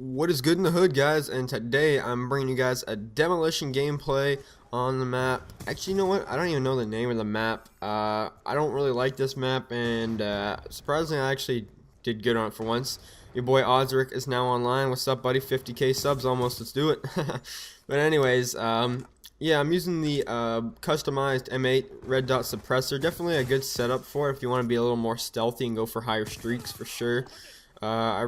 What is good in the hood, guys? And today I'm bringing you guys a demolition gameplay on the map. Actually, you know what? I don't even know the name of the map. I don't really like this map, and surprisingly, I actually did good on it for once. Your boy Ozric is now online. What's up, buddy? 50k subs almost. Let's do it. But anyways, yeah, I'm using the customized M8 red dot suppressor. Definitely a good setup for it if you want to be a little more stealthy and go for higher streaks for sure. I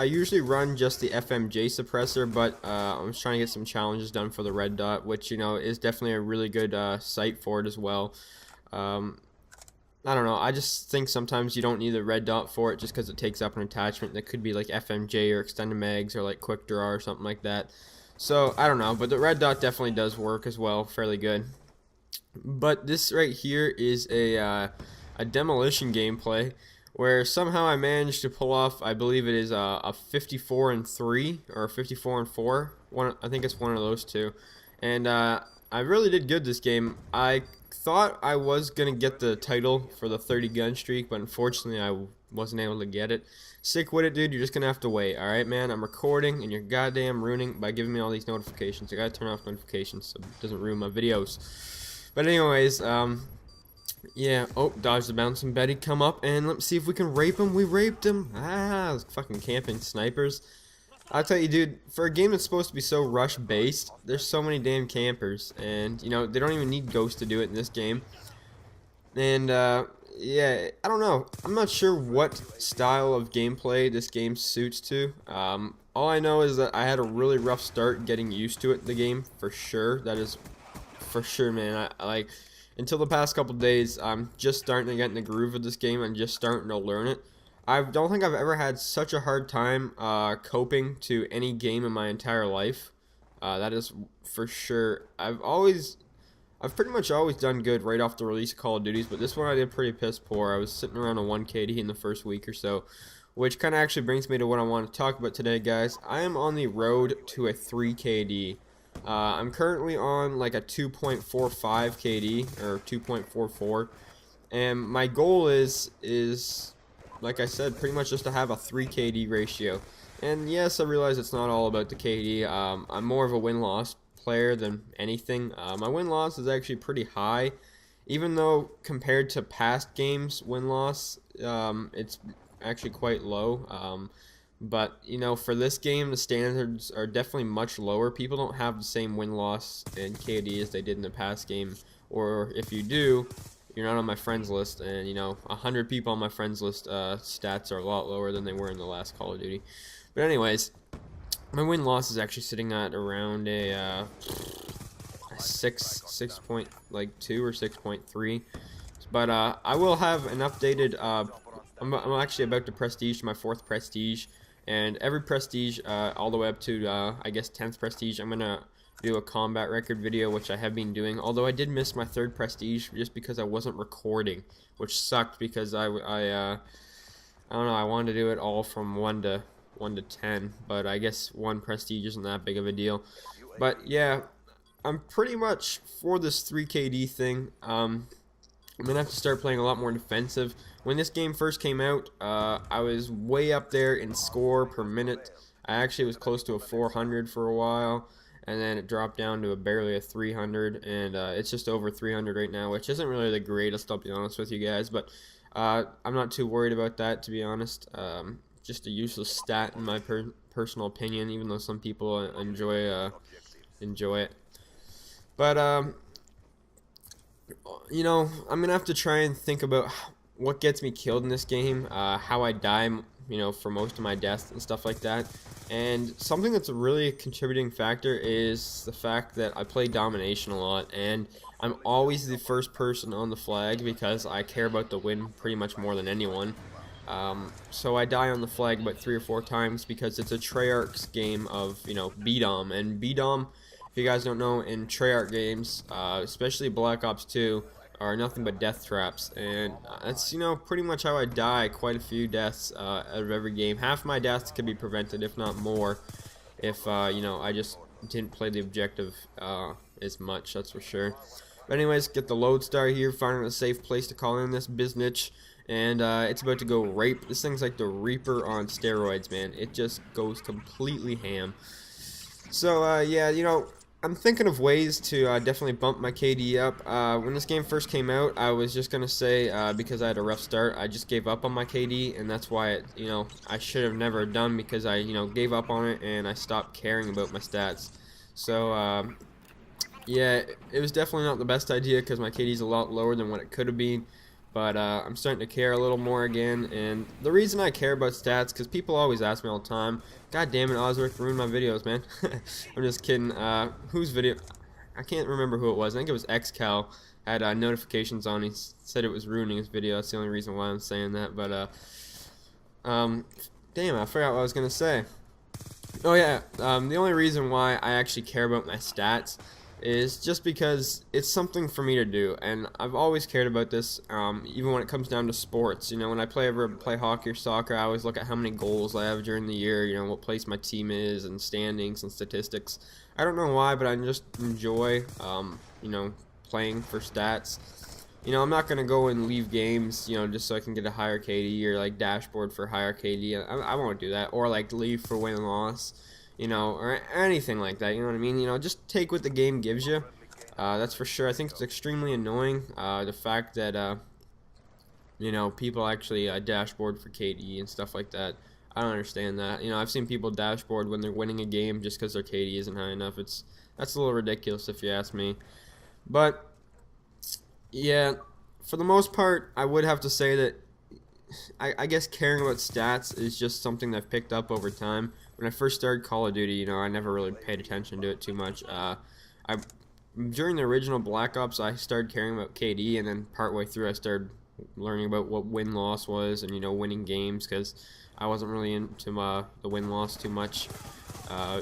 usually run just the FMJ suppressor, but I'm just trying to get some challenges done for the red dot, which, you know, is definitely a really good sight for it as well. I don't know, I just think sometimes you don't need the red dot for it just because it takes up an attachment that could be like FMJ or extended mags or like quick draw or something like that. So, I don't know, but the red dot definitely does work as well, fairly good. But this right here is a demolition gameplay where somehow I managed to pull off, I believe it is a 54 and 3 or 54 and 4. I think it's one of those two. And I really did good this game. I thought I was going to get the title for the 30 gun streak, but unfortunately I wasn't able to get it. Sick with it, dude. You're just going to have to wait. Alright, man? I'm recording, and you're goddamn ruining by giving me all these notifications. I got to turn off notifications so it doesn't ruin my videos. But anyways, yeah, oh, dodge the bouncing Betty, come up, and let's see if we can rape him. We raped him. Ah, those fucking camping snipers. I'll tell you, dude, for a game that's supposed to be so rush-based, there's so many damn campers, and, you know, they don't even need ghosts to do it in this game. And, yeah, I don't know. I'm not sure what style of gameplay this game suits to. All I know is that I had a really rough start getting used to it, the game, for sure. That is for sure, man. I like... Until the past couple days, I'm just starting to get in the groove of this game and just starting to learn it. I don't think I've ever had such a hard time coping to any game in my entire life. That is for sure. I've pretty much always done good right off the release of Call of Duties, but this one I did pretty piss poor. I was sitting around a 1 KD in the first week or so, which kind of actually brings me to what I want to talk about today, guys. I am on the road to a 3 KD. I'm currently on like a 2.45 KD or 2.44, and my goal is like I said, pretty much just to have a 3 KD ratio. And yes, I realize it's not all about the KD. I'm more of a win-loss player than anything. My win-loss is actually pretty high, even though compared to past games win-loss, it's actually quite low. But, you know, for this game, the standards are definitely much lower. People don't have the same win-loss and KD as they did in the past game. Or if you do, you're not on my friends list. And, you know, 100 people on my friends list stats are a lot lower than they were in the last Call of Duty. But anyways, my win-loss is actually sitting at around a 6.2 or 6.3. But I will have an updated... I'm actually about to prestige my 4th prestige. And every prestige, all the way up to, I guess, 10th prestige, I'm going to do a combat record video, which I have been doing. Although I did miss my 3rd prestige just because I wasn't recording, which sucked because I don't know, I wanted to do it all from 1 to 10. But I guess 1 prestige isn't that big of a deal. But, yeah, I'm pretty much for this 3 KD thing. I'm going to have to start playing a lot more defensive. When this game first came out, I was way up there in score per minute. I actually was close to a 400 for a while, and then it dropped down to barely a 300, and it's just over 300 right now, which isn't really the greatest, I'll be honest with you guys, but I'm not too worried about that, to be honest. Just a useless stat in my personal opinion, even though some people enjoy it. But, you know, I'm gonna have to try and think about what gets me killed in this game, how I die, you know, for most of my deaths and stuff like that. And something that's a really contributing factor is the fact that I play domination a lot, and I'm always the first person on the flag because I care about the win pretty much more than anyone. So I die on the flag about 3 or 4 times because it's a Treyarch's game of, you know, B-Dom. And B-Dom, if you guys don't know, in Treyarch games, especially Black Ops 2, are nothing but death traps, and that's, you know, pretty much how I die. Quite a few deaths out of every game. Half my deaths could be prevented, if not more, if you know, I just didn't play the objective as much, that's for sure. But anyways, get the load star here, finding a safe place to call in this biznitch, and it's about to go rape. This thing's like the Reaper on steroids, man. It just goes completely ham. So yeah, you know, I'm thinking of ways to definitely bump my KD up. When this game first came out, I was just gonna say because I had a rough start, I just gave up on my KD, and that's why you know, I should have never done, because I, you know, gave up on it and I stopped caring about my stats. So yeah, it was definitely not the best idea because my KD is a lot lower than what it could have been. But I'm starting to care a little more again, and the reason I care about stats, because people always ask me all the time, God damn it, Osric, ruined my videos, man. I'm just kidding. Whose video? I can't remember who it was. I think it was XCal. Had notifications on. He said it was ruining his video. That's the only reason why I'm saying that. But damn, I forgot what I was gonna say. Oh yeah, the only reason why I actually care about my stats is just because it's something for me to do, and I've always cared about this, even when it comes down to sports. You know, when I ever play hockey or soccer, I always look at how many goals I have during the year, you know, what place my team is, and standings and statistics. I don't know why, but I just enjoy, you know, playing for stats. You know, I'm not going to go and leave games, you know, just so I can get a higher KD, or like dashboard for higher KD. I won't do that, or like leave for win and loss, you know, or anything like that, you know what I mean? You know, just take what the game gives you. That's for sure. I think it's extremely annoying, the fact that, you know, people actually dashboard for KD and stuff like that. I don't understand that. You know, I've seen people dashboard when they're winning a game just because their KD isn't high enough. That's a little ridiculous if you ask me. But, yeah, for the most part, I would have to say that I guess caring about stats is just something that I've picked up over time. When I first started Call of Duty, you know, I never really paid attention to it too much. During the original Black Ops, I started caring about KD, and then partway through, I started learning about what win-loss was, and, you know, winning games, because I wasn't really into the win-loss too much.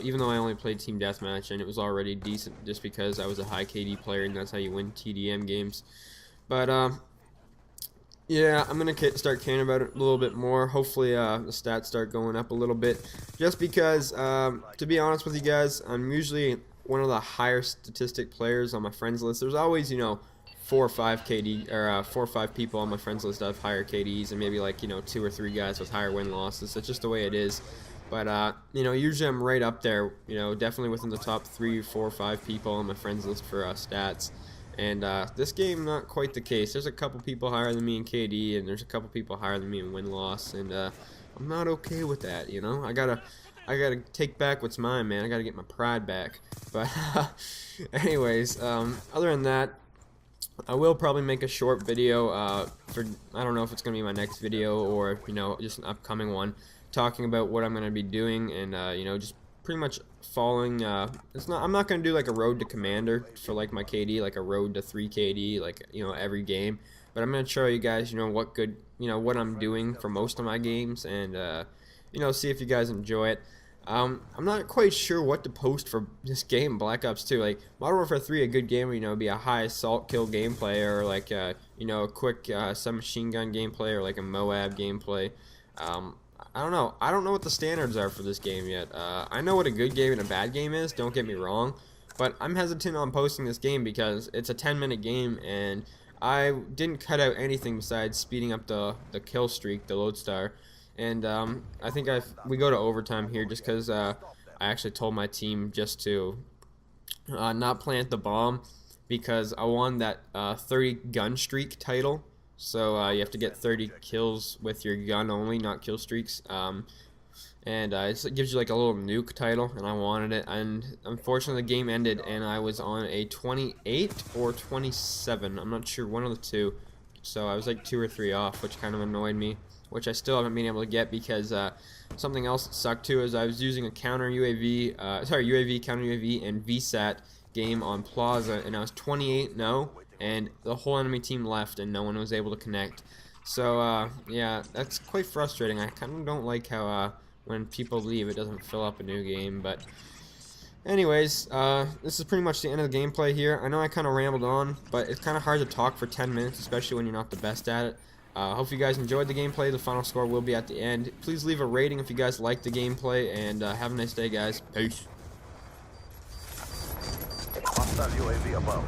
Even though I only played Team Deathmatch, and it was already decent just because I was a high KD player, and that's how you win TDM games. But, yeah, I'm going to start caring about it a little bit more. Hopefully the stats start going up a little bit. Just because, to be honest with you guys, I'm usually one of the higher statistic players on my friends list. There's always, you know, 4 or 5 KD, or 4 or 5 people on my friends list that have higher KDs, and maybe like, you know, 2 or 3 guys with higher win losses. That's just the way it is. But, you know, usually I'm right up there, you know, definitely within the top 3, 4, 5 people on my friends list for stats. And this game, not quite the case. There's a couple people higher than me in KD, and there's a couple people higher than me in win-loss, and I'm not okay with that, you know? I gotta take back what's mine, man. I gotta get my pride back. But anyways, other than that, I will probably make a short video for, I don't know if it's gonna be my next video or, you know, just an upcoming one, talking about what I'm gonna be doing, and you know, just pretty much following, I'm not going to do like a road to commander for like my KD, like a road to 3 KD, like, you know, every game, but I'm going to show you guys, you know, what I'm doing for most of my games, and, you know, see if you guys enjoy it. I'm not quite sure what to post for this game, Black Ops 2, like, Modern Warfare 3, a good game, you know, be a high assault kill gameplay, or like, you know, a quick submachine gun gameplay, or like a MOAB gameplay. I don't know. I don't know what the standards are for this game yet. I know what a good game and a bad game is, don't get me wrong, but I'm hesitant on posting this game because it's a 10-minute game, and I didn't cut out anything besides speeding up the kill streak, the lodestar, and I think we go to overtime here just because I actually told my team just to not plant the bomb, because I won that 30 gun streak title. So you have to get 30 kills with your gun only, not kill streaks. And it gives you like a little nuke title, and I wanted it. And unfortunately, the game ended, and I was on a 28 or 27. I'm not sure, one of the two. So I was like 2 or 3 off, which kind of annoyed me, which I still haven't been able to get, because something else that sucked too is I was using a counter UAV, UAV, counter UAV, and VSAT game on Plaza, and I was 28-0. And the whole enemy team left, and no one was able to connect. So yeah, that's quite frustrating. I kind of don't like how when people leave, it doesn't fill up a new game. But anyways, this is pretty much the end of the gameplay here. I know I kind of rambled on, but it's kind of hard to talk for 10 minutes, especially when you're not the best at it. Hope you guys enjoyed the gameplay. The final score will be at the end. Please leave a rating if you guys like the gameplay, and have a nice day, guys. Peace. Hostile UAV above.